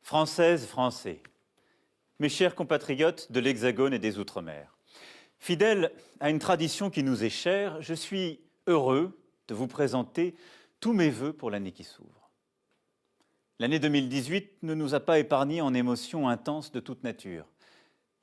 Françaises, Français, mes chers compatriotes de l'Hexagone et des Outre-mer, fidèle à une tradition qui nous est chère, je suis heureux de vous présenter tous mes vœux pour l'année qui s'ouvre. L'année 2018 ne nous a pas épargnés en émotions intenses de toute nature.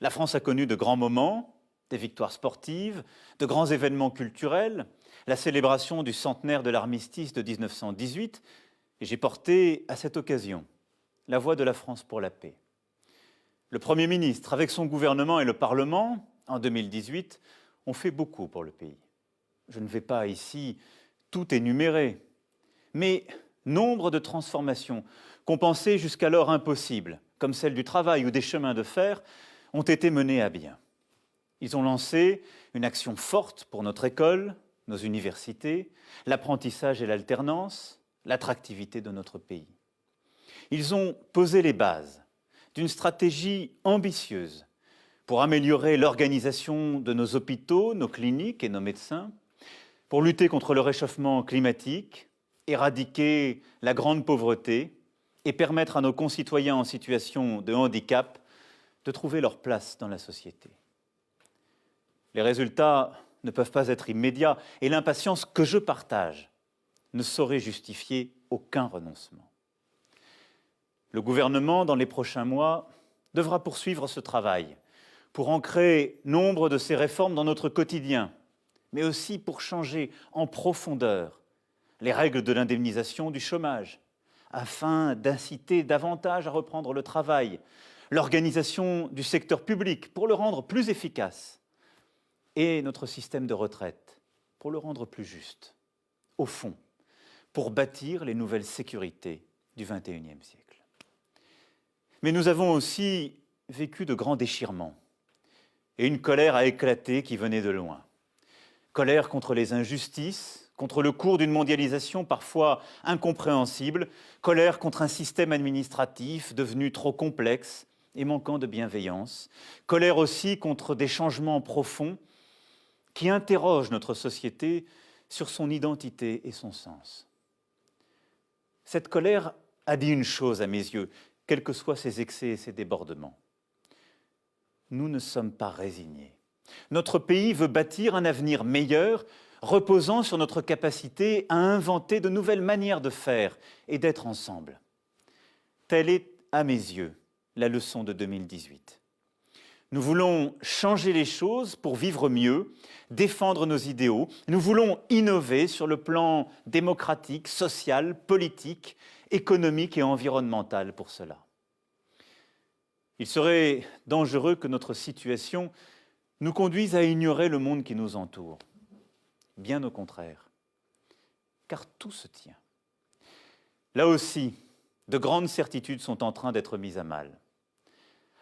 La France a connu de grands moments, des victoires sportives, de grands événements culturels, la célébration du centenaire de l'armistice de 1918, et j'ai porté à cette occasion la voix de la France pour la paix. Le Premier ministre, avec son gouvernement et le Parlement, en 2018, ont fait beaucoup pour le pays. Je ne vais pas ici tout énumérer, mais nombre de transformations qu'on pensait jusqu'alors impossibles, comme celle du travail ou des chemins de fer, ont été menées à bien. Ils ont lancé une action forte pour notre école, nos universités, l'apprentissage et l'alternance, l'attractivité de notre pays. Ils ont posé les bases d'une stratégie ambitieuse pour améliorer l'organisation de nos hôpitaux, nos cliniques et nos médecins, pour lutter contre le réchauffement climatique, éradiquer la grande pauvreté et permettre à nos concitoyens en situation de handicap de trouver leur place dans la société. Les résultats ne peuvent pas être immédiats et l'impatience que je partage ne saurait justifier aucun renoncement. Le gouvernement, dans les prochains mois, devra poursuivre ce travail pour ancrer nombre de ces réformes dans notre quotidien, mais aussi pour changer en profondeur les règles de l'indemnisation du chômage, afin d'inciter davantage à reprendre le travail, l'organisation du secteur public pour le rendre plus efficace, et notre système de retraite pour le rendre plus juste. Au fond, pour bâtir les nouvelles sécurités du XXIe siècle. Mais nous avons aussi vécu de grands déchirements et une colère a éclaté qui venait de loin. Colère contre les injustices, contre le cours d'une mondialisation parfois incompréhensible, colère contre un système administratif devenu trop complexe et manquant de bienveillance, colère aussi contre des changements profonds qui interrogent notre société sur son identité et son sens. Cette colère a dit une chose à mes yeux, quels que soient ses excès et ses débordements. Nous ne sommes pas résignés. Notre pays veut bâtir un avenir meilleur, reposant sur notre capacité à inventer de nouvelles manières de faire et d'être ensemble. Telle est, à mes yeux, la leçon de 2018. Nous voulons changer les choses pour vivre mieux, défendre nos idéaux. Nous voulons innover sur le plan démocratique, social, politique, économique et environnemental pour cela. Il serait dangereux que notre situation nous conduise à ignorer le monde qui nous entoure. Bien au contraire, car tout se tient. Là aussi, de grandes certitudes sont en train d'être mises à mal.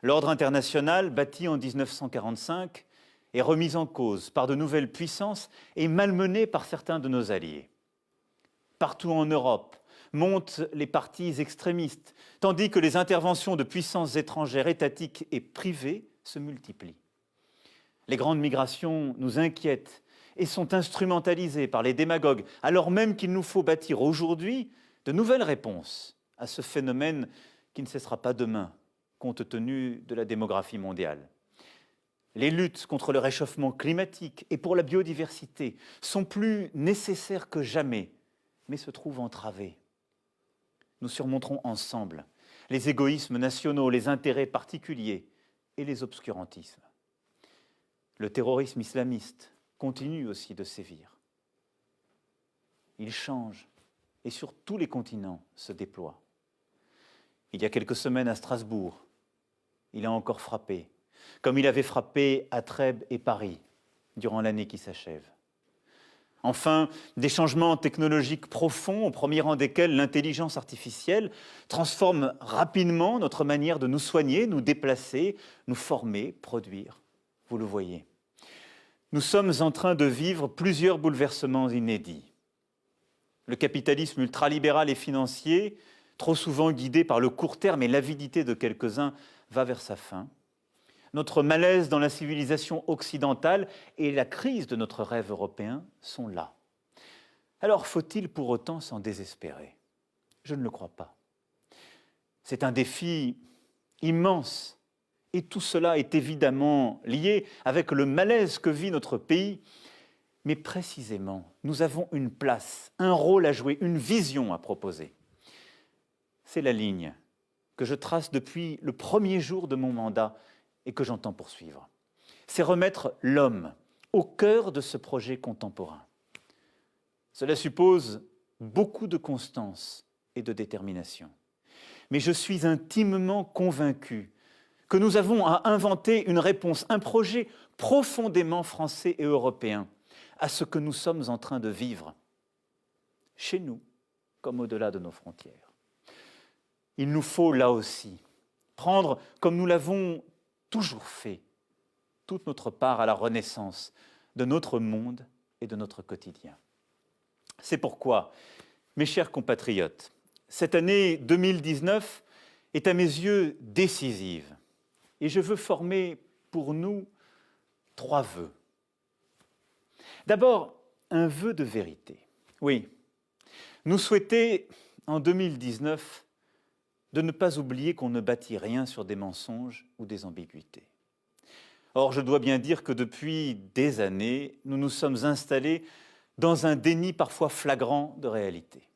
L'ordre international, bâti en 1945, est remis en cause par de nouvelles puissances et malmené par certains de nos alliés. Partout en Europe montent les partis extrémistes, tandis que les interventions de puissances étrangères, étatiques et privées se multiplient. Les grandes migrations nous inquiètent et sont instrumentalisées par les démagogues, alors même qu'il nous faut bâtir aujourd'hui de nouvelles réponses à ce phénomène qui ne cessera pas demain, compte tenu de la démographie mondiale. Les luttes contre le réchauffement climatique et pour la biodiversité sont plus nécessaires que jamais, mais se trouvent entravées. Nous surmonterons ensemble les égoïsmes nationaux, les intérêts particuliers et les obscurantismes. Le terrorisme islamiste continue aussi de sévir. Il change et sur tous les continents se déploie. Il y a quelques semaines à Strasbourg, il a encore frappé, comme il avait frappé à Trèbes et Paris durant l'année qui s'achève. Enfin, des changements technologiques profonds, au premier rang desquels l'intelligence artificielle, transforment rapidement notre manière de nous soigner, nous déplacer, nous former, produire. Vous le voyez. Nous sommes en train de vivre plusieurs bouleversements inédits. Le capitalisme ultralibéral et financier, trop souvent guidé par le court terme et l'avidité de quelques-uns, va vers sa fin. Notre malaise dans la civilisation occidentale et la crise de notre rêve européen sont là. Alors faut-il pour autant s'en désespérer? Je ne le crois pas. C'est un défi immense. Et tout cela est évidemment lié avec le malaise que vit notre pays. Mais précisément, nous avons une place, un rôle à jouer, une vision à proposer. C'est la ligne que je trace depuis le premier jour de mon mandat et que j'entends poursuivre. C'est remettre l'homme au cœur de ce projet contemporain. Cela suppose beaucoup de constance et de détermination. Mais je suis intimement convaincu que nous avons à inventer une réponse, un projet profondément français et européen à ce que nous sommes en train de vivre, chez nous comme au-delà de nos frontières. Il nous faut là aussi prendre, comme nous l'avons toujours fait, toute notre part à la renaissance de notre monde et de notre quotidien. C'est pourquoi, mes chers compatriotes, cette année 2019 est à mes yeux décisive. Et je veux former pour nous 3 vœux. D'abord, un vœu de vérité. Oui, nous souhaiter en 2019 de ne pas oublier qu'on ne bâtit rien sur des mensonges ou des ambiguïtés. Or, je dois bien dire que depuis des années, nous nous sommes installés dans un déni parfois flagrant de réalité.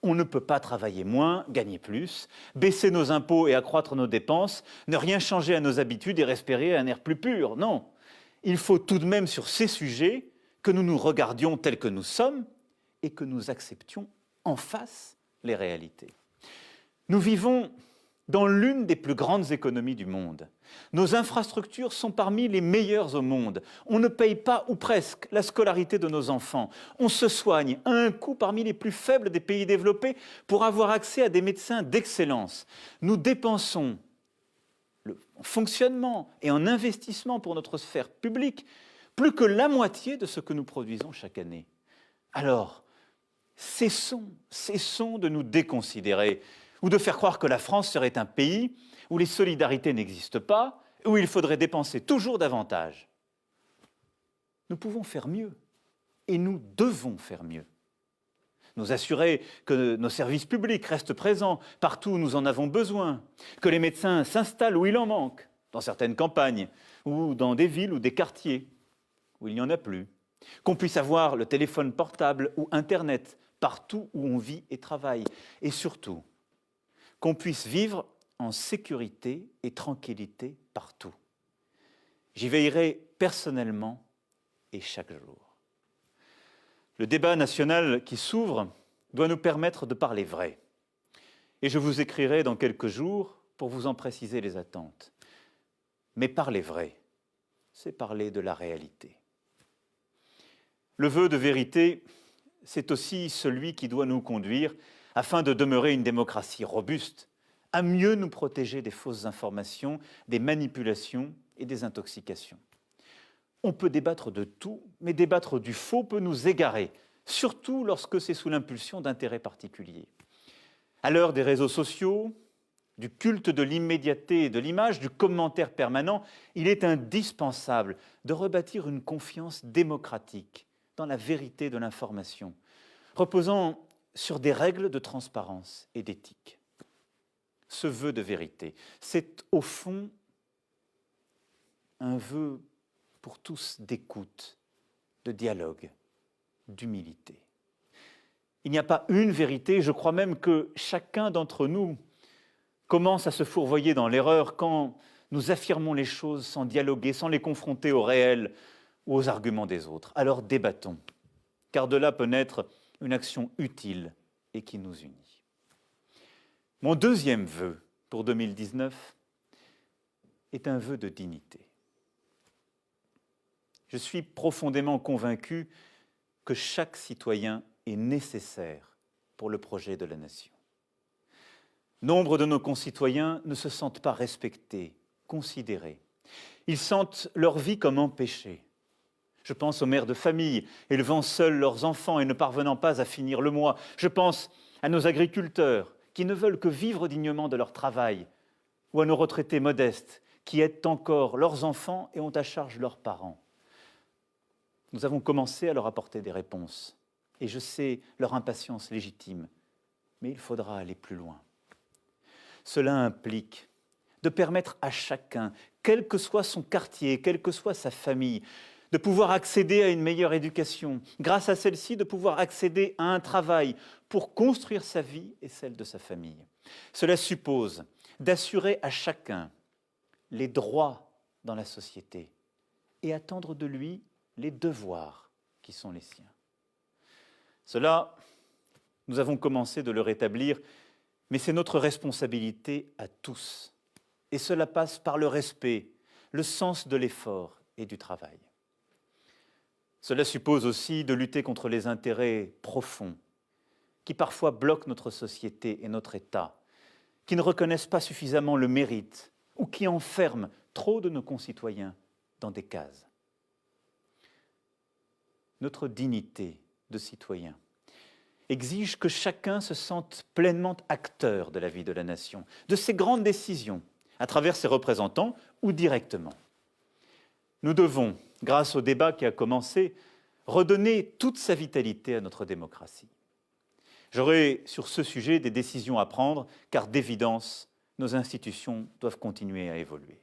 On ne peut pas travailler moins, gagner plus, baisser nos impôts et accroître nos dépenses, ne rien changer à nos habitudes et respirer un air plus pur. Non, il faut tout de même sur ces sujets que nous nous regardions tels que nous sommes et que nous acceptions en face les réalités. Nous vivons dans l'une des plus grandes économies du monde. Nos infrastructures sont parmi les meilleures au monde. On ne paye pas, ou presque, la scolarité de nos enfants. On se soigne à un coût parmi les plus faibles des pays développés pour avoir accès à des médecins d'excellence. Nous dépensons en fonctionnement et en investissement pour notre sphère publique plus que la moitié de ce que nous produisons chaque année. Alors, cessons de nous déconsidérer ou de faire croire que la France serait un pays où les solidarités n'existent pas, où il faudrait dépenser toujours davantage. Nous pouvons faire mieux, et nous devons faire mieux. Nous assurer que nos services publics restent présents partout où nous en avons besoin, que les médecins s'installent où il en manque, dans certaines campagnes, ou dans des villes ou des quartiers où il n'y en a plus, qu'on puisse avoir le téléphone portable ou Internet partout où on vit et travaille, et surtout, qu'on puisse vivre en sécurité et tranquillité partout. J'y veillerai personnellement et chaque jour. Le débat national qui s'ouvre doit nous permettre de parler vrai. Et je vous écrirai dans quelques jours pour vous en préciser les attentes. Mais parler vrai, c'est parler de la réalité. Le vœu de vérité, c'est aussi celui qui doit nous conduire, afin de demeurer une démocratie robuste, à mieux nous protéger des fausses informations, des manipulations et des intoxications. On peut débattre de tout, mais débattre du faux peut nous égarer, surtout lorsque c'est sous l'impulsion d'intérêts particuliers. À l'heure des réseaux sociaux, du culte de l'immédiateté et de l'image, du commentaire permanent, il est indispensable de rebâtir une confiance démocratique dans la vérité de l'information, reposant sur des règles de transparence et d'éthique. Ce vœu de vérité, c'est au fond un vœu pour tous d'écoute, de dialogue, d'humilité. Il n'y a pas une vérité, je crois même que chacun d'entre nous commence à se fourvoyer dans l'erreur quand nous affirmons les choses sans dialoguer, sans les confronter au réel ou aux arguments des autres. Alors débattons, car de là peut naître une action utile et qui nous unit. Mon deuxième vœu pour 2019 est un vœu de dignité. Je suis profondément convaincu que chaque citoyen est nécessaire pour le projet de la nation. Nombre de nos concitoyens ne se sentent pas respectés, considérés. Ils sentent leur vie comme empêchée. Je pense aux mères de famille élevant seuls leurs enfants et ne parvenant pas à finir le mois. Je pense à nos agriculteurs qui ne veulent que vivre dignement de leur travail, ou à nos retraités modestes qui aident encore leurs enfants et ont à charge leurs parents. Nous avons commencé à leur apporter des réponses, et je sais leur impatience légitime, mais il faudra aller plus loin. Cela implique de permettre à chacun, quel que soit son quartier, quelle que soit sa famille, de pouvoir accéder à une meilleure éducation, grâce à celle-ci de pouvoir accéder à un travail pour construire sa vie et celle de sa famille. Cela suppose d'assurer à chacun les droits dans la société et attendre de lui les devoirs qui sont les siens. Cela, nous avons commencé de le rétablir, mais c'est notre responsabilité à tous. Et cela passe par le respect, le sens de l'effort et du travail. Cela suppose aussi de lutter contre les intérêts profonds qui parfois bloquent notre société et notre État, qui ne reconnaissent pas suffisamment le mérite ou qui enferment trop de nos concitoyens dans des cases. Notre dignité de citoyen exige que chacun se sente pleinement acteur de la vie de la nation, de ses grandes décisions, à travers ses représentants ou directement. Nous devons, grâce au débat qui a commencé, redonner toute sa vitalité à notre démocratie. J'aurai sur ce sujet des décisions à prendre, car d'évidence, nos institutions doivent continuer à évoluer.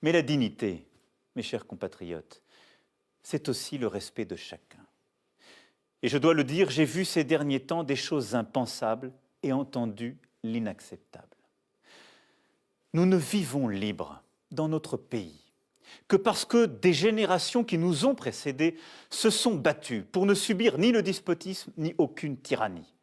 Mais la dignité, mes chers compatriotes, c'est aussi le respect de chacun. Et je dois le dire, j'ai vu ces derniers temps des choses impensables et entendu l'inacceptable. Nous ne vivons libres dans notre pays que parce que des générations qui nous ont précédés se sont battues pour ne subir ni le despotisme ni aucune tyrannie.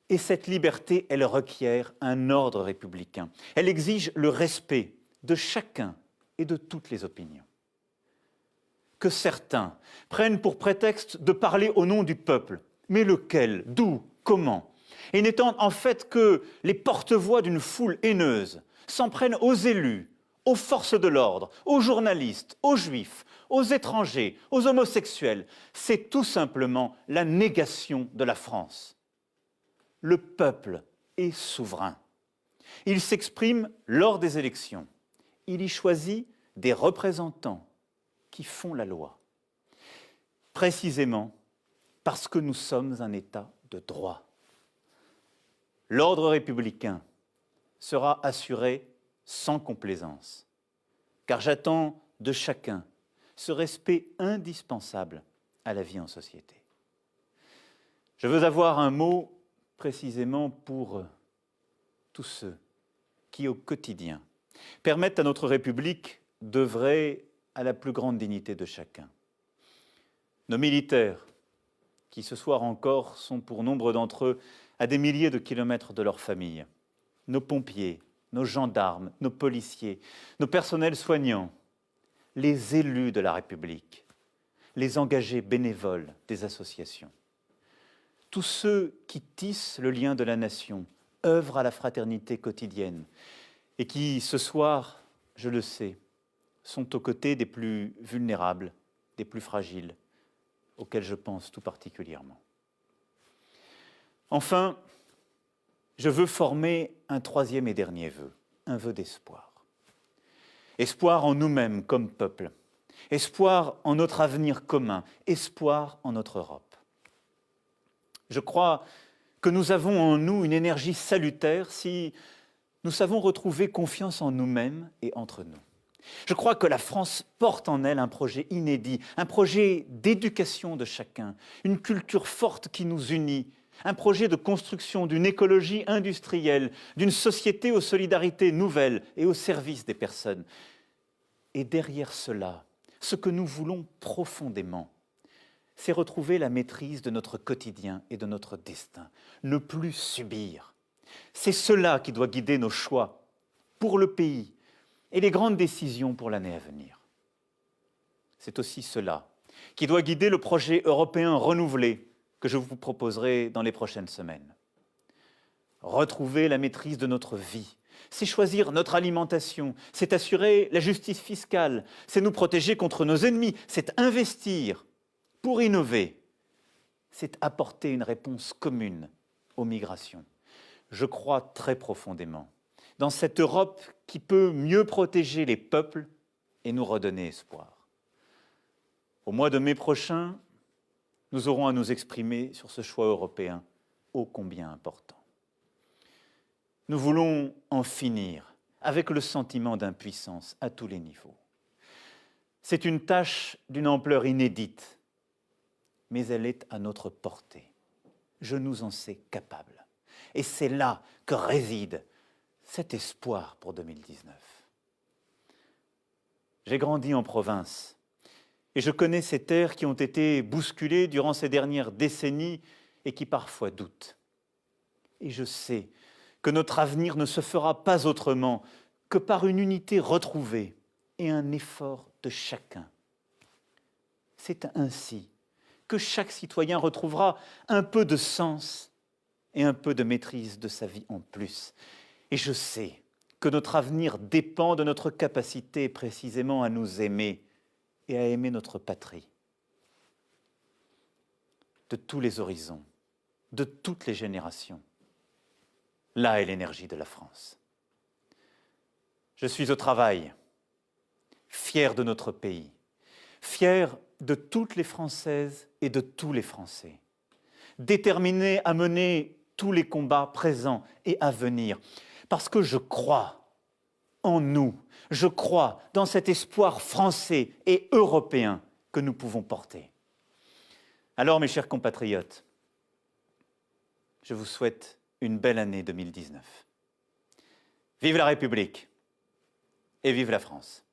Et cette liberté, elle requiert un ordre républicain. Elle exige le respect de chacun et de toutes les opinions. Que certains prennent pour prétexte de parler au nom du peuple, mais lequel, d'où, comment, et n'étant en fait que les porte-voix d'une foule haineuse, s'en prennent aux élus, aux forces de l'ordre, aux journalistes, aux juifs, aux étrangers, aux homosexuels. C'est tout simplement la négation de la France. Le peuple est souverain. Il s'exprime lors des élections. Il y choisit des représentants qui font la loi. Précisément parce que nous sommes un État de droit. L'ordre républicain sera assuré sans complaisance, car j'attends de chacun ce respect indispensable à la vie en société. Je veux avoir un mot précisément pour tous ceux qui, au quotidien, permettent à notre République d'œuvrer à la plus grande dignité de chacun. Nos militaires, qui ce soir encore sont pour nombre d'entre eux à des milliers de kilomètres de leur famille, nos pompiers, nos gendarmes, nos policiers, nos personnels soignants, les élus de la République, les engagés bénévoles des associations. Tous ceux qui tissent le lien de la nation, œuvrent à la fraternité quotidienne et qui, ce soir, je le sais, sont aux côtés des plus vulnérables, des plus fragiles, auxquels je pense tout particulièrement. Enfin, je veux former un troisième et dernier vœu, un vœu d'espoir. Espoir en nous-mêmes comme peuple, espoir en notre avenir commun, espoir en notre Europe. Je crois que nous avons en nous une énergie salutaire si nous savons retrouver confiance en nous-mêmes et entre nous. Je crois que la France porte en elle un projet inédit, un projet d'éducation de chacun, une culture forte qui nous unit, un projet de construction d'une écologie industrielle, d'une société aux solidarités nouvelles et au service des personnes. Et derrière cela, ce que nous voulons profondément, c'est retrouver la maîtrise de notre quotidien et de notre destin, ne plus subir. C'est cela qui doit guider nos choix pour le pays et les grandes décisions pour l'année à venir. C'est aussi cela qui doit guider le projet européen renouvelé que je vous proposerai dans les prochaines semaines. Retrouver la maîtrise de notre vie, c'est choisir notre alimentation, c'est assurer la justice fiscale, c'est nous protéger contre nos ennemis, c'est investir pour innover, c'est apporter une réponse commune aux migrations. Je crois très profondément dans cette Europe qui peut mieux protéger les peuples et nous redonner espoir. Au mois de mai prochain, nous aurons à nous exprimer sur ce choix européen ô combien important. Nous voulons en finir avec le sentiment d'impuissance à tous les niveaux. C'est une tâche d'une ampleur inédite, mais elle est à notre portée. Je nous en sais capable. Et c'est là que réside cet espoir pour 2019. J'ai grandi en province et je connais ces terres qui ont été bousculées durant ces dernières décennies et qui parfois doutent. Et je sais que notre avenir ne se fera pas autrement que par une unité retrouvée et un effort de chacun. C'est ainsi que chaque citoyen retrouvera un peu de sens et un peu de maîtrise de sa vie en plus. Et je sais que notre avenir dépend de notre capacité précisément à nous aimer et à aimer notre patrie. De tous les horizons, de toutes les générations, là est l'énergie de la France. Je suis au travail, fier de notre pays, fier de toutes les Françaises et de tous les Français, déterminé à mener tous les combats présents et à venir, parce que je crois en nous, je crois dans cet espoir français et européen que nous pouvons porter. Alors, mes chers compatriotes, je vous souhaite une belle année 2019. Vive la République et vive la France.